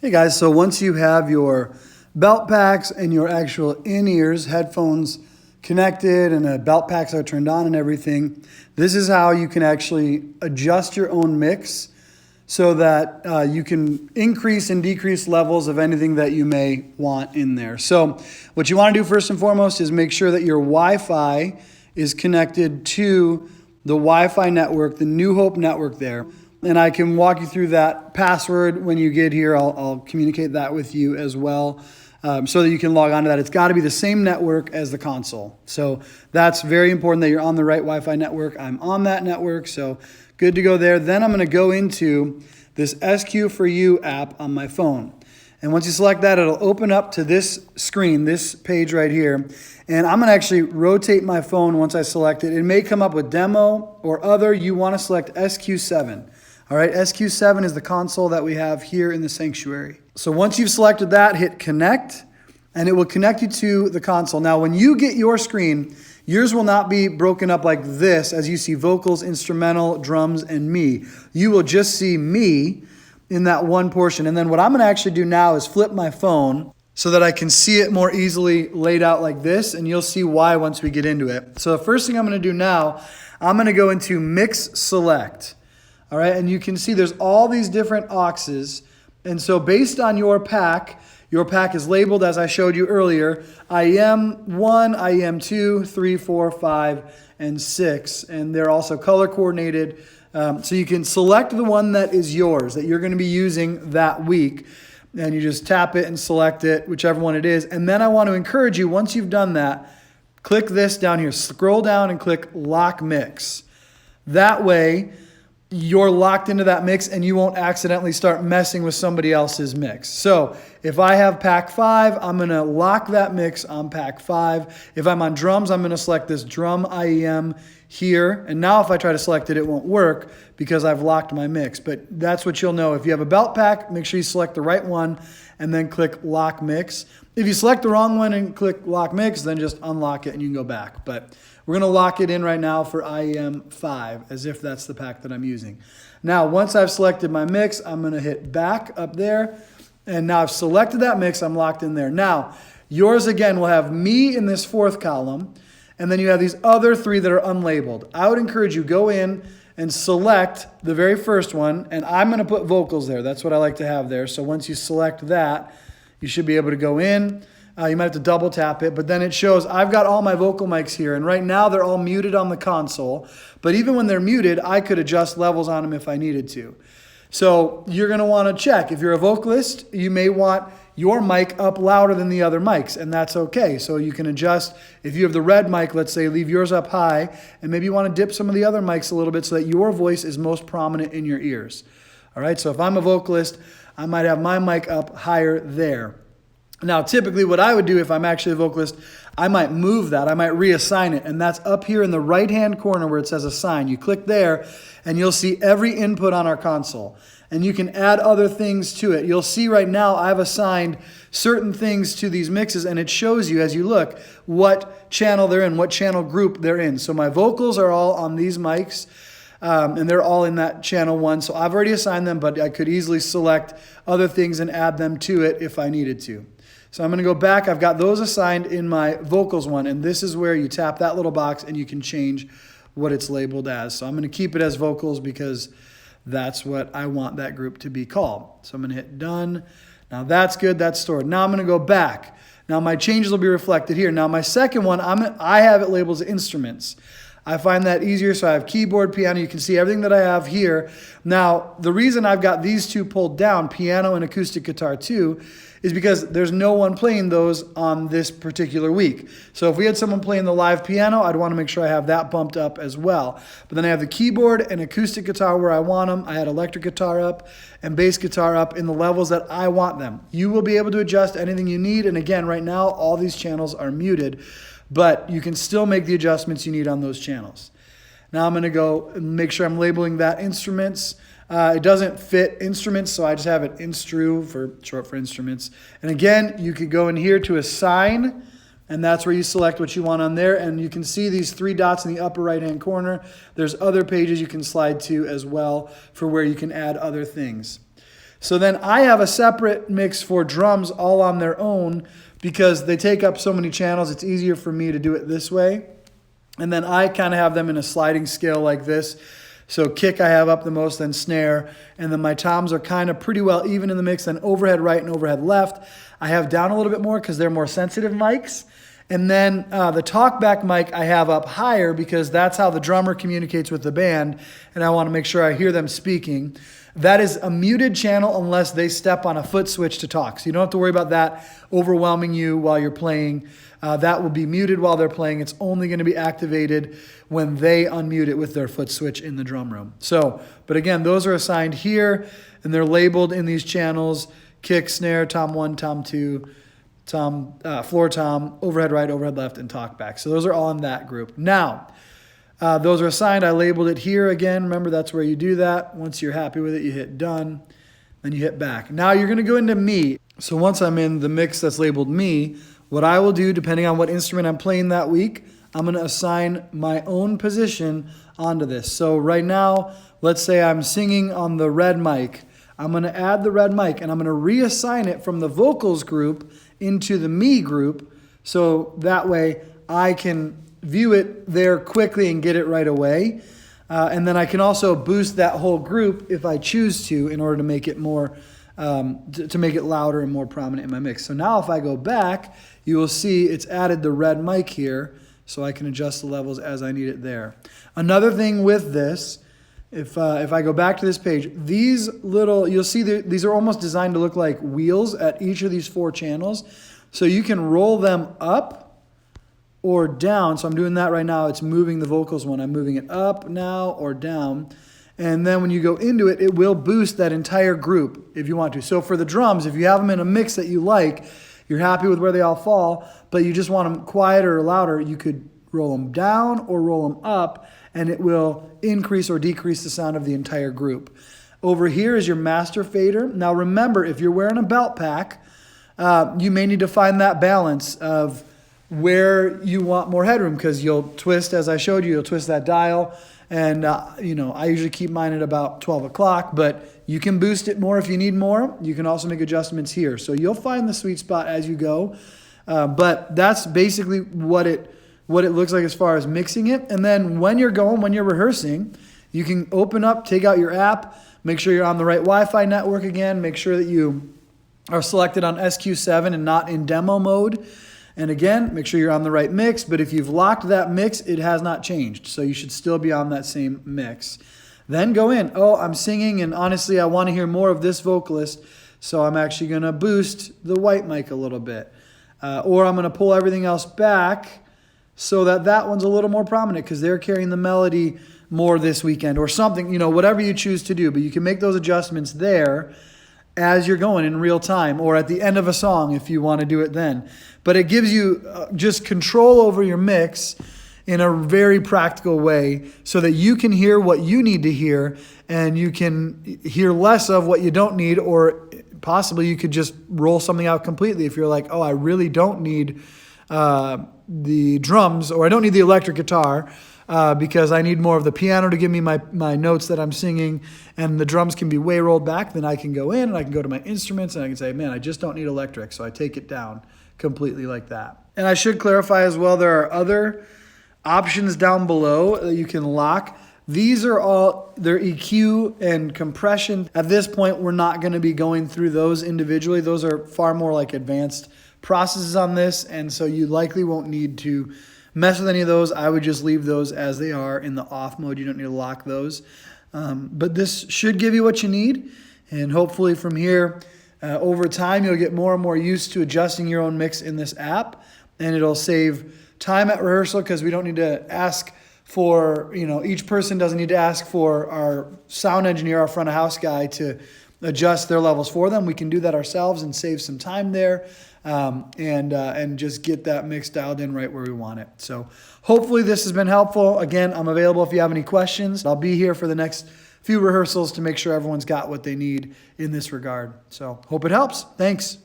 Hey guys, so once you have your belt packs and your actual in-ears headphones connected and the belt packs are turned on and everything, this is how you can actually adjust your own mix so that you can increase and decrease levels of anything that you may want in there. So what you want to do first and foremost is make sure that your Wi-Fi is connected to the Wi-Fi network, the New Hope network there. And I can walk you through that password when you get here. I'll communicate that with you as well so that you can log on to that. It's got to be the same network as the console. So that's very important that you're on the right Wi-Fi network. I'm on that network, so good to go there. Then I'm going to go into this SQ4U app on my phone. And once you select that, it'll open up to this screen, this page right here. And I'm going to actually rotate my phone once I select it. It may come up with demo or other. You want to select SQ7. All right, SQ7 is the console that we have here in the sanctuary. So once you've selected that, hit connect, and it will connect you to the console. Now, when you get your screen, yours will not be broken up like this as you see vocals, instrumental, drums, and me. You will just see me in that one portion. And then what I'm going to actually do now is flip my phone so that I can see it more easily laid out like this, and you'll see why once we get into it. So the first thing I'm going to do now, I'm going to go into Mix Select. All right, and you can see there's all these different auxes. And so based on your pack is labeled as I showed you earlier, IEM1, IEM2, 3, 4, 5, and 6. And they're also color coordinated. So you can select the one that is yours, that you're going to be using that week. And you just tap it and select it, whichever one it is. And then I want to encourage you, once you've done that, click this down here. Scroll down and click Lock Mix. That way, you're locked into that mix and you won't accidentally start messing with somebody else's mix. So if I have pack 5, I'm going to lock that mix on pack 5. If I'm on drums, I'm going to select this drum IEM here. And now if I try to select it, it won't work because I've locked my mix. But that's what you'll know. If you have a belt pack, make sure you select the right one and then click lock mix. If you select the wrong one and click lock mix, then just unlock it and you can go back. But we're going to lock it in right now for IEM5 as if that's the pack that I'm using. Now, once I've selected my mix, I'm going to hit back up there. And now I've selected that mix. I'm locked in there. Now, yours again will have me in this 4th column. And then you have these other 3 that are unlabeled. I would encourage you go in and select the very first one. And I'm going to put vocals there. That's what I like to have there. So once you select that, you should be able to go in. You might have to double tap it, but then it shows I've got all my vocal mics here, and right now they're all muted on the console. But even when they're muted, I could adjust levels on them if I needed to. So you're going to want to check. If you're a vocalist, you may want your mic up louder than the other mics, and that's okay. So you can adjust. If you have the red mic, let's say, leave yours up high, and maybe you want to dip some of the other mics a little bit so that your voice is most prominent in your ears. All right, so if I'm a vocalist, I might have my mic up higher there. Now, typically what I would do if I'm actually a vocalist, I might move that. I might reassign it. And that's up here in the right-hand corner where it says assign. You click there and you'll see every input on our console. And you can add other things to it. You'll see right now I've assigned certain things to these mixes and it shows you as you look what channel they're in, what channel group they're in. So my vocals are all on these mics. And they're all in that channel 1. So I've already assigned them, but I could easily select other things and add them to it if I needed to. So I'm going to go back. I've got those assigned in my vocals one, and this is where you tap that little box and you can change what it's labeled as. So I'm going to keep it as vocals because that's what I want that group to be called. So I'm going to hit done. Now that's good. That's stored. Now I'm going to go back. Now my changes will be reflected here. Now my second one, I have it labeled as instruments. I find that easier, so I have keyboard, piano. You can see everything that I have here. Now, the reason I've got these 2 pulled down, piano and acoustic guitar too, is because there's no one playing those on this particular week. So if we had someone playing the live piano, I'd want to make sure I have that bumped up as well. But then I have the keyboard and acoustic guitar where I want them. I had electric guitar up and bass guitar up in the levels that I want them. You will be able to adjust anything you need. And again, right now, all these channels are muted, but you can still make the adjustments you need on those channels. Now I'm going to go and make sure I'm labeling that instruments. It doesn't fit instruments, so I just have it instru for short for instruments. And again, you could go in here to assign, and that's where you select what you want on there. And you can see these 3 dots in the upper right-hand corner. There's other pages you can slide to as well for where you can add other things. So then I have a separate mix for drums all on their own because they take up so many channels. It's easier for me to do it this way. And then I kind of have them in a sliding scale like this. So kick I have up the most, then snare, and then my toms are kind of pretty well even in the mix, then overhead right and overhead left. I have down a little bit more because they're more sensitive mics. And then the talkback mic I have up higher because that's how the drummer communicates with the band, and I want to make sure I hear them speaking. That is a muted channel unless they step on a foot switch to talk. So you don't have to worry about that overwhelming you while you're playing. That will be muted while they're playing. It's only going to be activated when they unmute it with their foot switch in the drum room. So, but again, those are assigned here, and they're labeled in these channels: kick, snare, tom 1, tom 2, tom, floor tom, overhead right, overhead left, and talkback. So those are all in that group. Now, those are assigned. I labeled it here again. Remember, that's where you do that. Once you're happy with it, you hit done, then you hit back. Now you're going to go into me. So once I'm in the mix that's labeled me, what I will do, depending on what instrument I'm playing that week, I'm going to assign my own position onto this. So right now, let's say I'm singing on the red mic. I'm going to add the red mic, and I'm going to reassign it from the vocals group into the me group, so that way I can view it there quickly and get it right away. And then I can also boost that whole group if I choose to, in order to make it more to make it louder and more prominent in my mix. So now if I go back, you will see it's added the red mic here, so I can adjust the levels as I need it there. Another thing with this, if I go back to this page, these little, you'll see these are almost designed to look like wheels at each of these 4 channels. So you can roll them up or down. So I'm doing that right now. It's moving the vocals one. I'm moving it up now or down. And then when you go into it, it will boost that entire group if you want to. So for the drums, if you have them in a mix that you like, you're happy with where they all fall, but you just want them quieter or louder, you could roll them down or roll them up, and it will increase or decrease the sound of the entire group. Over here is your master fader. Now remember, if you're wearing a belt pack, you may need to find that balance of where you want more headroom, because you'll twist, as I showed you, you'll twist that dial. And, I usually keep mine at about 12 o'clock, but you can boost it more if you need more. You can also make adjustments here. So you'll find the sweet spot as you go. But that's basically what it looks like as far as mixing it. And then when you're rehearsing, you can open up, take out your app, make sure you're on the right Wi-Fi network again, make sure that you are selected on SQ7 and not in demo mode. And again, make sure you're on the right mix, but if you've locked that mix, it has not changed. So you should still be on that same mix. Then go in. Oh, I'm singing, and honestly, I want to hear more of this vocalist, so I'm actually going to boost the white mic a little bit. Or I'm going to pull everything else back so that one's a little more prominent because they're carrying the melody more this weekend or something, whatever you choose to do. But you can make those adjustments there as you're going in real time, or at the end of a song if you want to do it then. But it gives you just control over your mix in a very practical way so that you can hear what you need to hear and you can hear less of what you don't need, or possibly you could just roll something out completely if you're like, oh, I really don't need the drums, or I don't need the electric guitar, because I need more of the piano to give me my notes that I'm singing, and the drums can be way rolled back. Then I can go in and I can go to my instruments and I can say, man, I just don't need electric. So I take it down completely like that. And I should clarify as well, there are other options down below that you can lock. These are all, their EQ and compression. At this point, we're not going to be going through those individually. Those are far more like advanced processes on this, and so you likely won't need to mess with any of those. I would just leave those as they are in the off mode. You don't need to lock those. But this should give you what you need, and hopefully from here, over time, you'll get more and more used to adjusting your own mix in this app, and it'll save time at rehearsal because we don't need to ask for, each person doesn't need to ask for our sound engineer, our front of house guy, to adjust their levels for them. We can do that ourselves and save some time there, and just get that mix dialed in right where we want it. So hopefully this has been helpful. Again, I'm available if you have any questions. I'll be here for the next few rehearsals to make sure everyone's got what they need in this regard. So hope it helps. Thanks.